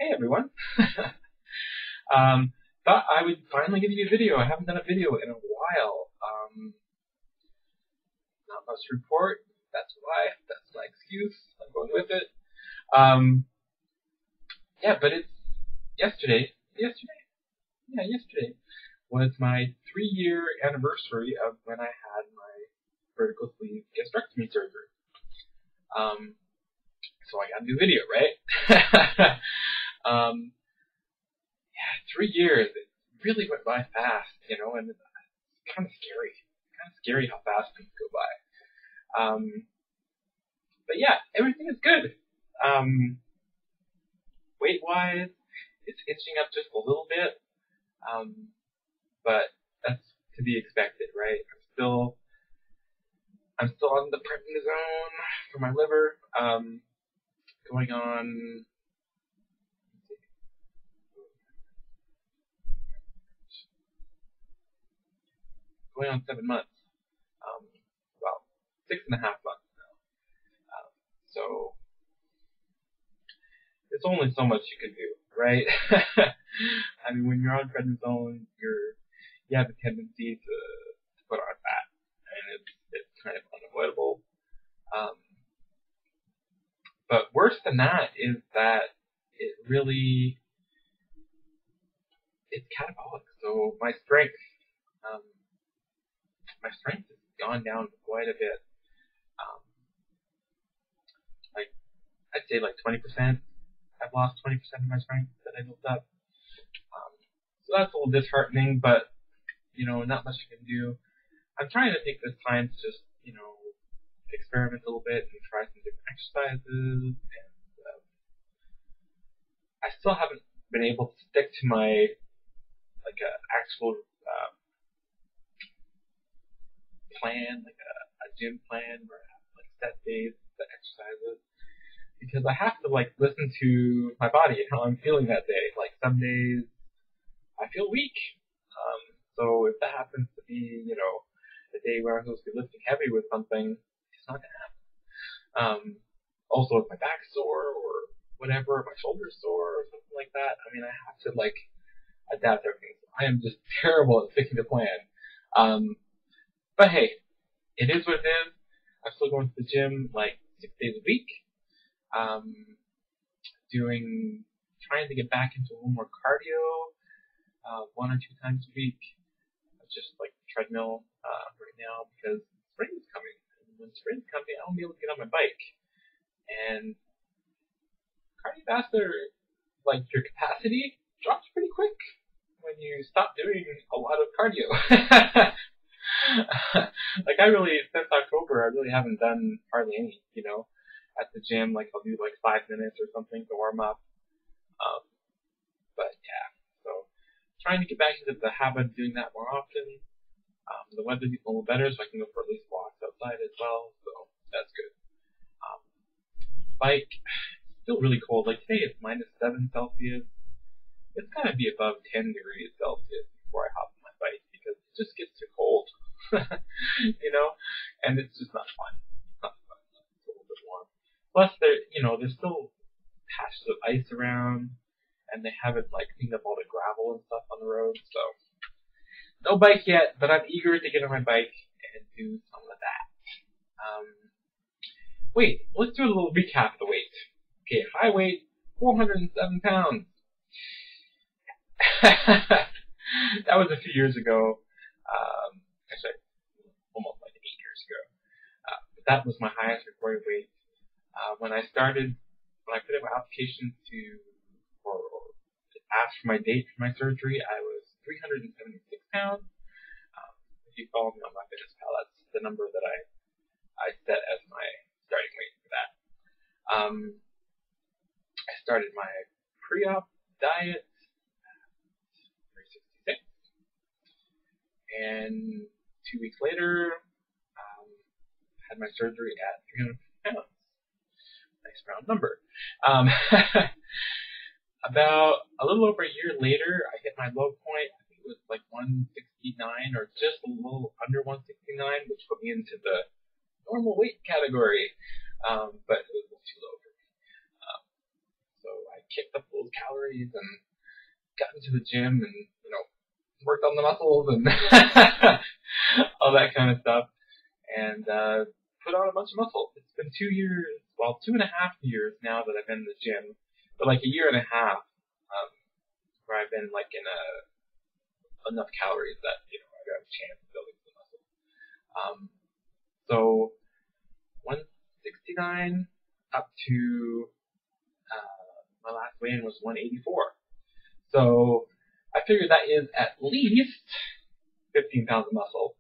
Hey everyone. Thought I would finally give you a video. I haven't done a video in a while. Not much to report. That's why. That's my excuse. I'm going with it. Um, yeah, but it's yesterday. Yesterday was my 3-year anniversary of when I had my vertical sleeve gastrectomy surgery. So I got a new video, right? 3 years. It really went by fast, and it's kind of scary. Kind of scary how fast things go by. But yeah, everything is good. Weight-wise, it's inching up just a little bit. But that's to be expected, right? I'm still on the prednisone for my liver. Going on 7 months. Well, 6.5 months now. So there's only so much you can do, right? I mean, when you're on prednisone, you have a tendency to put on fat, and it's kind of unavoidable. But worse than that is that it's catabolic. So my strength has gone down quite a bit. I'd say like 20%. I've lost 20% of my strength that I built up. So that's a little disheartening, but not much you can do. I'm trying to take this time to just experiment a little bit and try some different exercises. And I still haven't been able to stick to my actual plan, like a gym plan where I have set days, set exercises, because I have to listen to my body and how I'm feeling that day. Like some days I feel weak, so if that happens to be a day where I'm supposed to be lifting heavy with something, it's not gonna happen. Also, if my back's sore or whatever, my shoulder's sore or something like that, I mean, I have to adapt everything. I am just terrible at sticking to plan. But hey, it is what it is. I'm still going to the gym 6 days a week. Trying to get back into a little more cardio, 1 or 2 times a week. Just treadmill right now because spring is coming. And when spring's coming, I won't be able to get on my bike. And cardiovascular, your capacity drops pretty quick when you stop doing a lot of cardio. Since October, I really haven't done hardly any, at the gym. I'll do 5 minutes or something to warm up. But yeah, so trying to get back into the habit of doing that more often. The weather's a little better, so I can go for at least walks outside as well, so that's good. Bike, still really cold. Today it's -7 Celsius. It's gonna be above 10 degrees Celsius before I hop on my bike because it just gets too cold. And it's just not fun. It's not fun. It's a little bit warm. Plus, there's still patches of ice around, and they haven't cleaned up all the gravel and stuff on the road. So, no bike yet, but I'm eager to get on my bike and do some of that. Wait, let's do a little recap of the weight. Okay, high weight, 407 pounds. That was a few years ago. Actually, almost 8 years ago. But that was my highest recorded weight. When I put in my application or asked for my date for my surgery, I was 376 pounds. If you follow me on my fitness pal, that's the number that I set as my starting weight for that. I started my pre-op diet at 366, and 2 weeks later, had my surgery at 350 pounds. Nice round number. About a little over a year later, I hit my low point. I think it was 169 or just a little under 169, which put me into the normal weight category. But it was a little too low for me. So I kicked up those calories and got into the gym and, worked on the muscles and all that kind of stuff, and put on a bunch of muscle. It's been 2 years, 2.5 years now that I've been in the gym, but like a year and a half, where I've been like in enough calories that, I got a chance of building some muscle. So 169 up to my last weigh-in was 184. So I figured that is at least 15 pounds of muscle.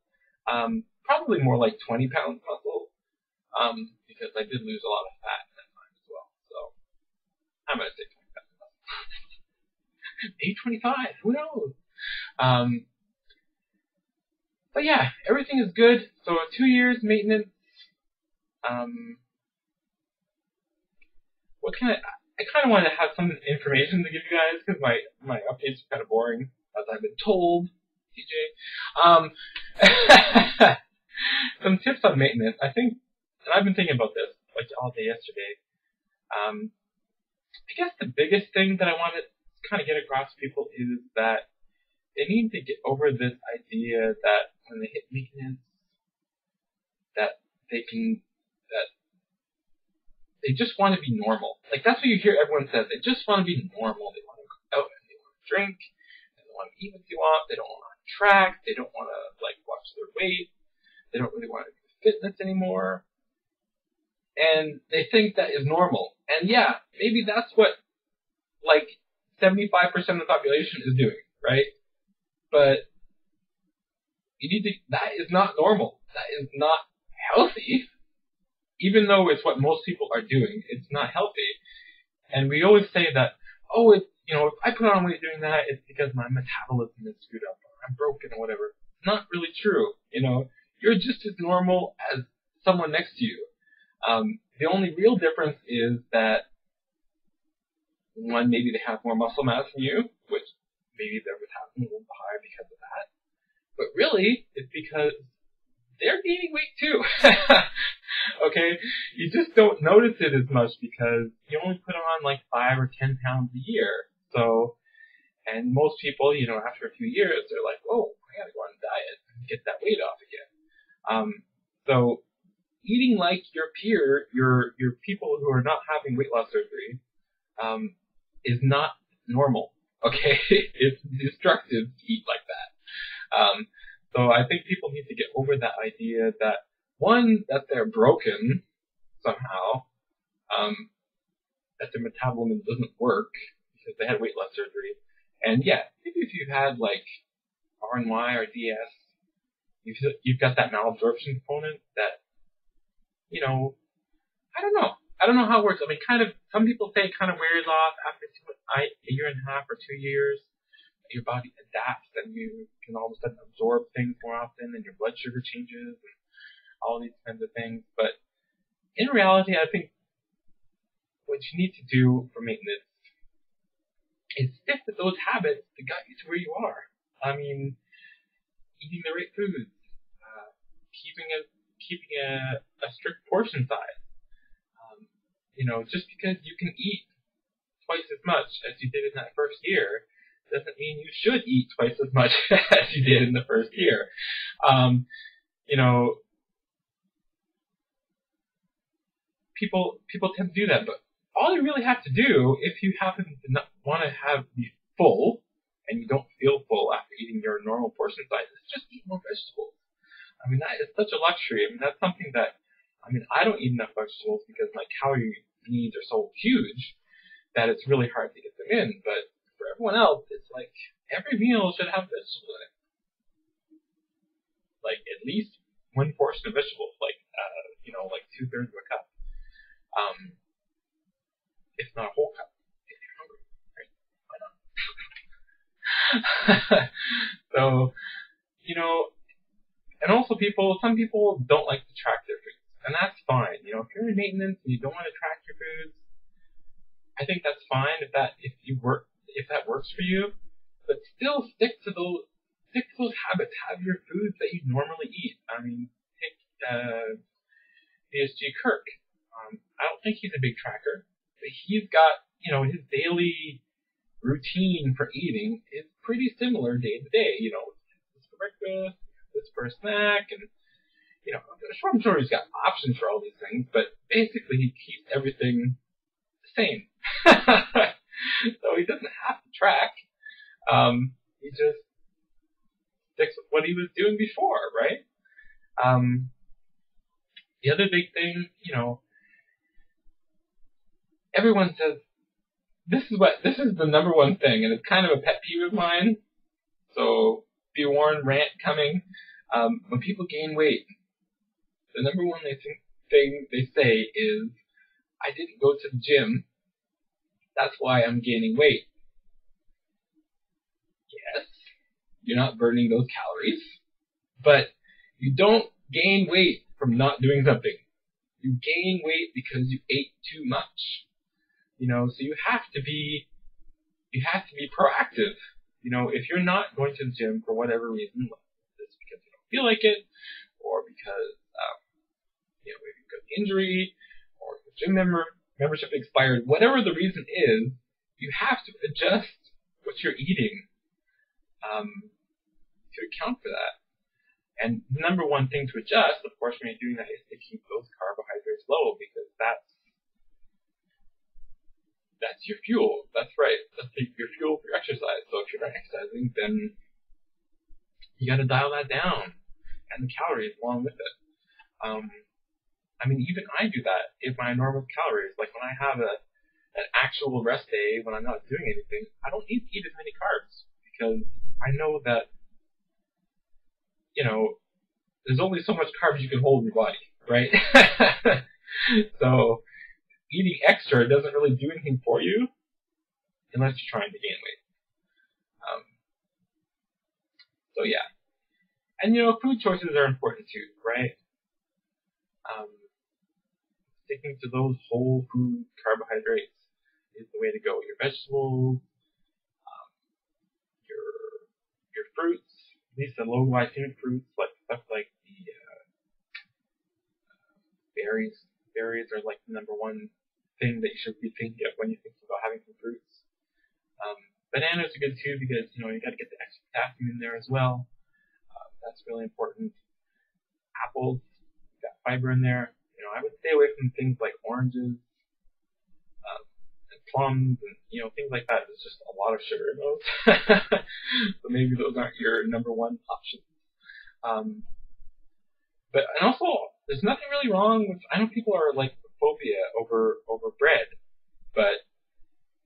Probably more like 20 pounds of muscle, because I did lose a lot of fat in that time as well. So I'm going to say 20 pounds of muscle. Maybe 25, who knows? But yeah, everything is good. So 2 years maintenance. I kind of wanted to have some information to give you guys, because my updates are kind of boring, as I've been told, TJ. Some tips on maintenance. I think, and I've been thinking about this like all day yesterday. I guess the biggest thing that I want to kind of get across to people is that they need to get over this idea that when they hit maintenance, that they just want to be normal. Like, that's what you hear everyone says. They just want to be normal. They want to go out and they want to drink, and they want to eat what they want. They don't want to track. They don't want to, watch their weight. They don't really want to do fitness anymore. And they think that is normal. And yeah, maybe that's what, 75% of the population is doing, right? But that is not normal. That is not healthy. Even though it's what most people are doing, it's not healthy. And we always say that, if I put on weight doing that, it's because my metabolism is screwed up, or I'm broken, or whatever. It's not really true. You're just as normal as someone next to you. The only real difference is that, one, maybe they have more muscle mass than you, which maybe their metabolism is a little higher because of that. But really, it's because they're gaining weight too. Okay? You just don't notice it as much because you only put on 5 or 10 pounds a year. So, and most people, after a few years, they're like, oh, I gotta go on a diet and get that weight off again. So eating like your peer, your people who are not having weight loss surgery, is not normal. Okay? It's destructive to eat like that. So I think people need to get over that idea that, one, that they're broken somehow, that their metabolism doesn't work because they had weight loss surgery. And yeah, maybe if you've had RNY or DS, you've got that malabsorption component that, I don't know. I don't know how it works. I mean, some people say it kind of wears off after a year and a half or 2 years. Your body adapts and you can all of a sudden absorb things more often and your blood sugar changes and all these kinds of things. But in reality, I think what you need to do for maintenance is stick to those habits that got you to where you are. I mean, eating the right foods, keeping a strict portion size. Just because you can eat twice as much as you did in that first year doesn't mean you should eat twice as much as you did in the first year. People tend to do that, but all you really have to do, if you happen to not want to be full and you don't feel full after eating your normal portion size, is just eat more vegetables. I mean, that is such a luxury. I mean, that's something that, I don't eat enough vegetables because my calorie needs are so huge that it's really hard to get them in. But for everyone else, it's every meal should have vegetables in it. At least one portion of vegetables, 2/3 of a cup. If not a whole cup, if you're hungry, right? Why not? So, and also some people don't like to track their foods, and that's fine. If you're in maintenance and you don't want to track your foods, I think that's fine if that works for you. But still stick to those habits. Have your foods that you normally eat. Take BSG Kirk. I don't think he's a big tracker, but he's got his daily routine for eating is pretty similar day to day. This for breakfast, this for a snack, and I'm sure he's got options for all these things, but basically he keeps everything the same. So he doesn't have to track. He just sticks with what he was doing before, right? The other big thing, everyone says this is the number one thing, and it's kind of a pet peeve of mine. So be warned, rant coming. When people gain weight, the number one thing they say is, "I didn't go to the gym. That's why I'm gaining weight." Yes, you're not burning those calories, but you don't gain weight from not doing something. You gain weight because you ate too much. So you have to be proactive. If you're not going to the gym for whatever reason, like it's because you don't feel like it, or because maybe you've got an injury, or your gym membership expired, whatever the reason is, you have to adjust what you're eating to account for that. And the number one thing to adjust, of course, when you're doing that, is to keep those carbohydrates low, because that's your fuel. That's right. That's your fuel for your exercise. So if you're not exercising, then you got to dial that down, and the calories along with it. Even I do that in my enormous calories. Like when I have an actual rest day, when I'm not doing anything, I don't need to eat as many carbs, because I know that there's only so much carbs you can hold in your body, right? So eating extra doesn't really do anything for you unless you're trying to gain weight. So yeah. And food choices are important too, right? Sticking to those whole food carbohydrates is the way to go. Your vegetables, your fruits, at least the low glycemic fruits, like stuff like the berries. Berries are like the number one thing that you should be thinking of when you're thinking about having some fruits. Bananas are good too, because you got to get the extra potassium in there as well. That's really important. Apples, got fiber in there. I would stay away from things like oranges and plums and things like that. There's just a lot of sugar in those, so maybe those aren't your number one options. But also, there's nothing really wrong with. I know people are like phobia over bread, but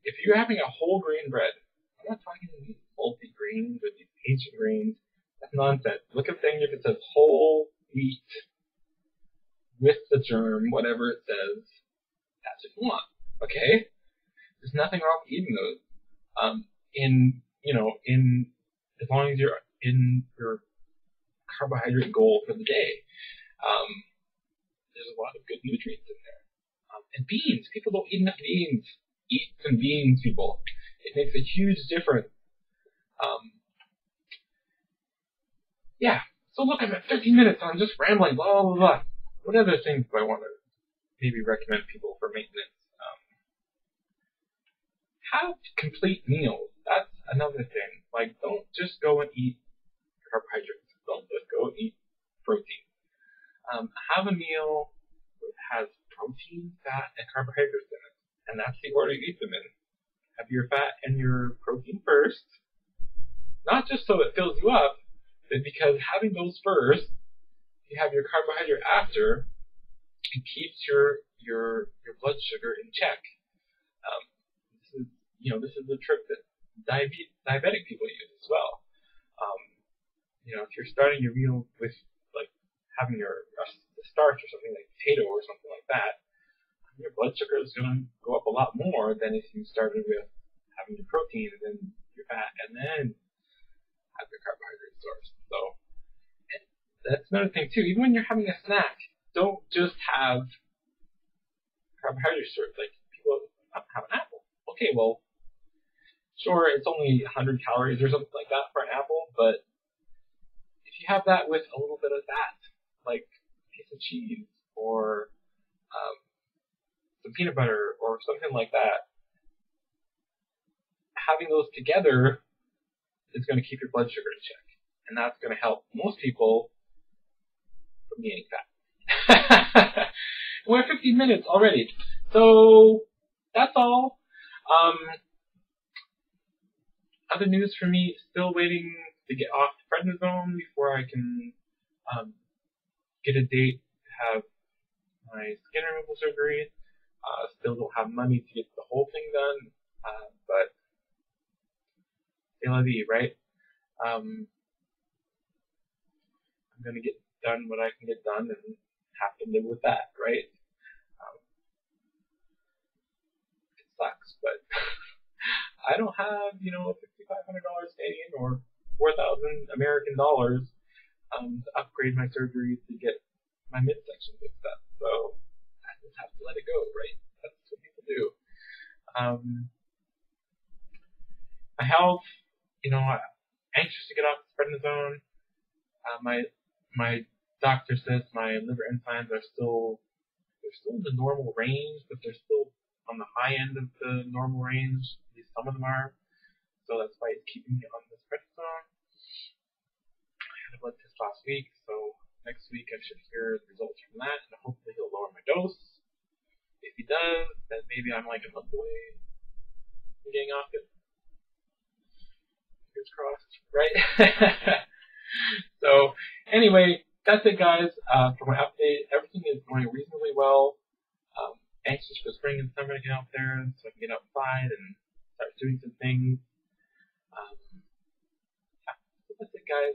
if you're having a whole grain bread, I'm not talking these multi grains or these ancient grains. That's nonsense. Look at the thing if it says whole wheat with the germ, whatever it says. That's what you want. Okay? There's nothing wrong with eating those. In as long as you're in your carbohydrate goal for the day. There's a lot of good nutrients in there. And beans. People don't eat enough beans. Eat some beans, people. It makes a huge difference. Yeah. So look, I'm at 13 minutes and I'm just rambling, blah, blah, blah. What other things do I want to maybe recommend people for maintenance? Have complete meals. That's another thing. Like, don't just go and eat carbohydrates. Don't just go and eat protein. Have a meal that has protein, fat, and carbohydrates in it. And that's the order you eat them in. Have your fat and your protein first. Not just so it fills you up, but because having those first, you have your carbohydrate after, it keeps your blood sugar in check. This is the trick that diabetic people use as well. If you're starting your meal with like having your starch or something like potato or something like that, your blood sugar is going to go up a lot more than if you started with having your protein and then your fat and then have your carbohydrate source. So that's another thing too. Even when you're having a snack, don't just have carbohydrate source. Like people have an apple. Okay, well, sure, it's only 100 calories or something like that for an apple, but if you have that with a little bit of fat, like a piece of cheese or some peanut butter or something like that, having those together is going to keep your blood sugar in check. And that's going to help most people from gaining fat. We're at 15 minutes already. So that's all. Other news for me, still waiting to get off prednisone before I can get a date to have my skin removal surgery. Still don't have money to get the whole thing done, but c'est la vie, right? I'm gonna get done what I can get done and have to live with that, right? It sucks, but I don't have, $5,500 Canadian or 4,000 American dollars to upgrade my surgery to get my midsection fixed up. So I just have to let it go, right? That's what people do. My health, anxious to get off prednisone. My doctor says my liver enzymes are still in the normal range, but they're still on the high end of the normal range. At least some of them are. So that's why it's keeping me on this prednisone. I had a blood test last week, so next week I should hear the results from that, and hopefully he'll lower my dose. If he does, then maybe I'm like a month away from getting off it. Fingers crossed, right? So anyway, that's it, guys. For my update, everything is going reasonably well. Anxious for spring and summer to get out there so I can get outside and start doing some things. So that's it, guys.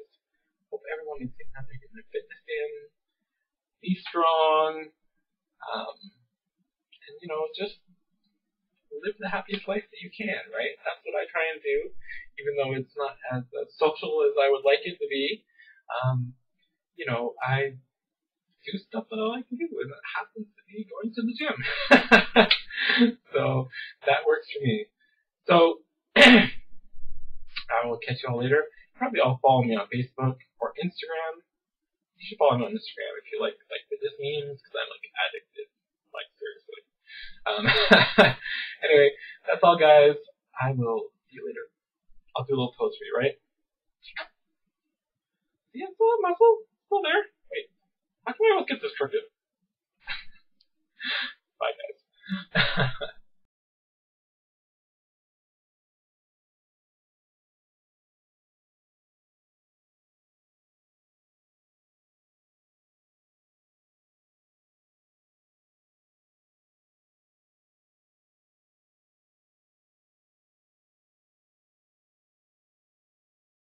Hope everyone is getting out there, getting their fitness in. Be strong. And just live the happiest life that you can, right? That's what I try and do, even though it's not as social as I would like it to be. I do stuff that I like to do, and it happens to be going to the gym. So that works for me. So I will catch you all later. Probably all follow me on Facebook or Instagram. You should follow me on Instagram if you like fitness memes, because I'm addicted, seriously. Anyway, that's all, guys. I will see you later. I'll do a little pose for you, right? See, I still have muscle. Still there. Wait. How can I always get this crooked? Bye, guys.